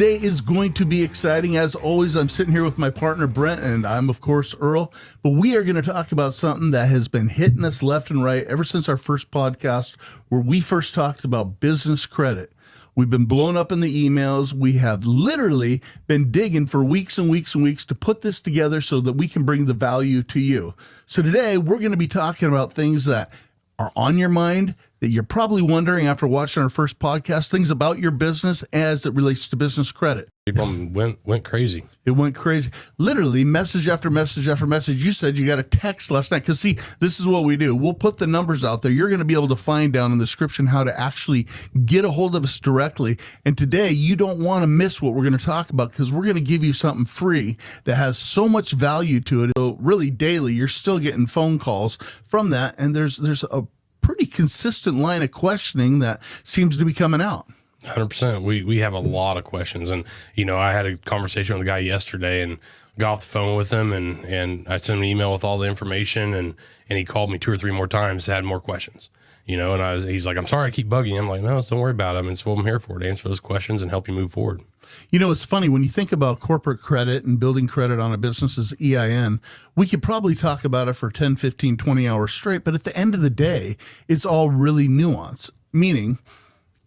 Today is going to be exciting. As always, I'm sitting here with my partner, Brent, and I'm, of course, Earl. But we are going to talk about something that has been hitting us left and right ever since our first podcast, where we first talked about business credit. We've been blown up in the emails. We have literally been digging for weeks and weeks and weeks to put this together so that we can bring the value to you. So today, we're going to be talking about things that are on your mind, that you're probably wondering after watching our first podcast, things about your business as it relates to business credit. People went crazy. It went crazy. Literally, message after message after message. You said you got a text last night. Because, see, this is what we do. We'll put the numbers out there. You're going to be able to find down in the description how to actually get a hold of us directly. And today, you don't want to miss what we're going to talk about, because we're going to give you something free that has so much value to it. So really, daily, you're still getting phone calls from that. And there's a pretty consistent line of questioning that seems to be coming out. 100%. We have a lot of questions. And, you know, I had a conversation with a guy yesterday and got off the phone with him, and I sent him an email with all the information, and he called me 2 or 3 more times, had more questions, you know, and he's like, I'm sorry I keep bugging you. I'm like, no, don't worry about it. I mean, it's what I'm here for, to answer those questions and help you move forward. You know, it's funny when you think about corporate credit and building credit on a business's EIN, we could probably talk about it for 10, 15, 20 hours straight. But at the end of the day, it's all really nuanced, meaning,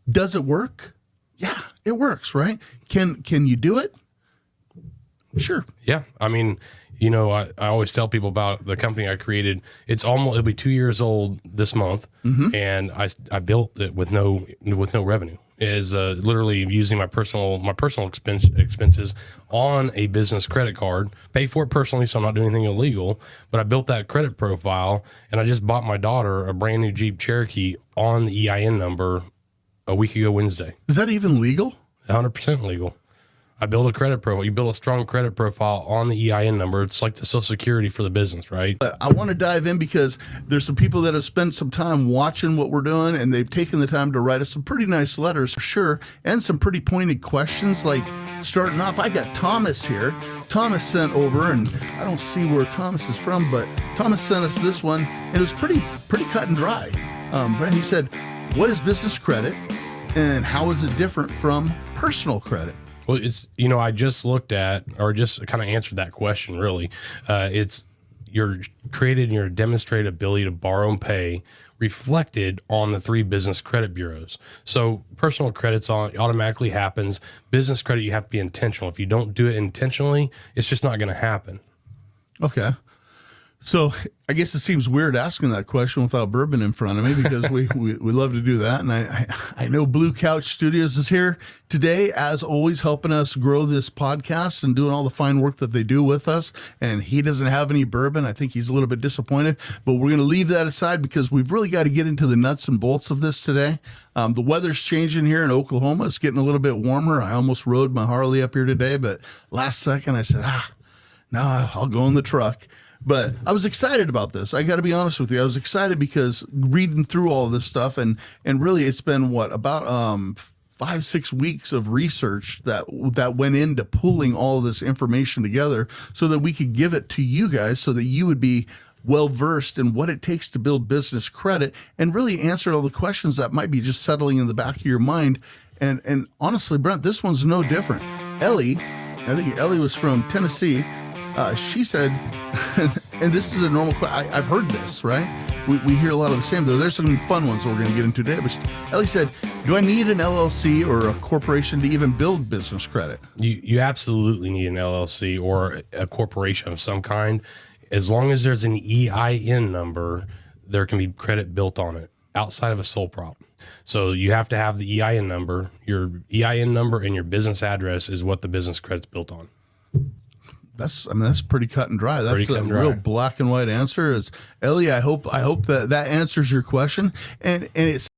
does it work? Yeah, it works, right? Can you do it? Sure. Yeah. I mean, you know, I always tell people about the company I created. It'll be 2 years old this month. Mm-hmm. And I built it with no revenue. Is literally using my personal expenses on a business credit card, pay for it personally, so I'm not doing anything illegal. But I built that credit profile, and I just bought my daughter a brand new Jeep Cherokee on the EIN number a week ago Wednesday. Is that even legal? 100% legal. I build a credit profile. You build a strong credit profile on the EIN number. It's like the Social Security for the business, right? But I want to dive in because there's some people that have spent some time watching what we're doing, and they've taken the time to write us some pretty nice letters, for sure, and some pretty pointed questions. Like, starting off, I got Thomas here. Thomas sent over, and I don't see where Thomas is from, but Thomas sent us this one, and it was pretty cut and dry. Brent, he said, what is business credit, and how is it different from personal credit? Well, it's, you know, I just looked at, or just kind of answered that question, really. It's your created your demonstrated ability to borrow and pay reflected on the 3 business credit bureaus. So personal credit's automatically happens. Business credit, you have to be intentional. If you don't do it intentionally, it's just not going to happen. Okay. So I guess it seems weird asking that question without bourbon in front of me, because we love to do that. And I know Blue Couch Studios is here today, as always, helping us grow this podcast and doing all the fine work that they do with us. And he doesn't have any bourbon. I think he's a little bit disappointed, but we're going to leave that aside because we've really got to get into the nuts and bolts of this today. The weather's changing here in Oklahoma. It's getting a little bit warmer. I almost rode my Harley up here today, but last second I said, no, I'll go in the truck. But I was excited about this. I got to be honest with you. I was excited because reading through all of this stuff, and really it's been about 5-6 weeks of research that went into pulling all of this information together so that we could give it to you guys, so that you would be well versed in what it takes to build business credit, and really answer all the questions that might be just settling in the back of your mind. And honestly, Brent, this one's no different. Ellie, I think Ellie was from Tennessee. She said, and this is a normal question. I've heard this, right? We hear a lot of the same, though. There's some fun ones that we're going to get into today. But Ellie said, do I need an LLC or a corporation to even build business credit? You absolutely need an LLC or a corporation of some kind. As long as there's an EIN number, there can be credit built on it outside of a sole prop. So you have to have the EIN number. Your EIN number and your business address is what the business credit's built on. That's pretty cut and dry. That's a real black and white answer. It's Ellie. I hope that answers your question. And it's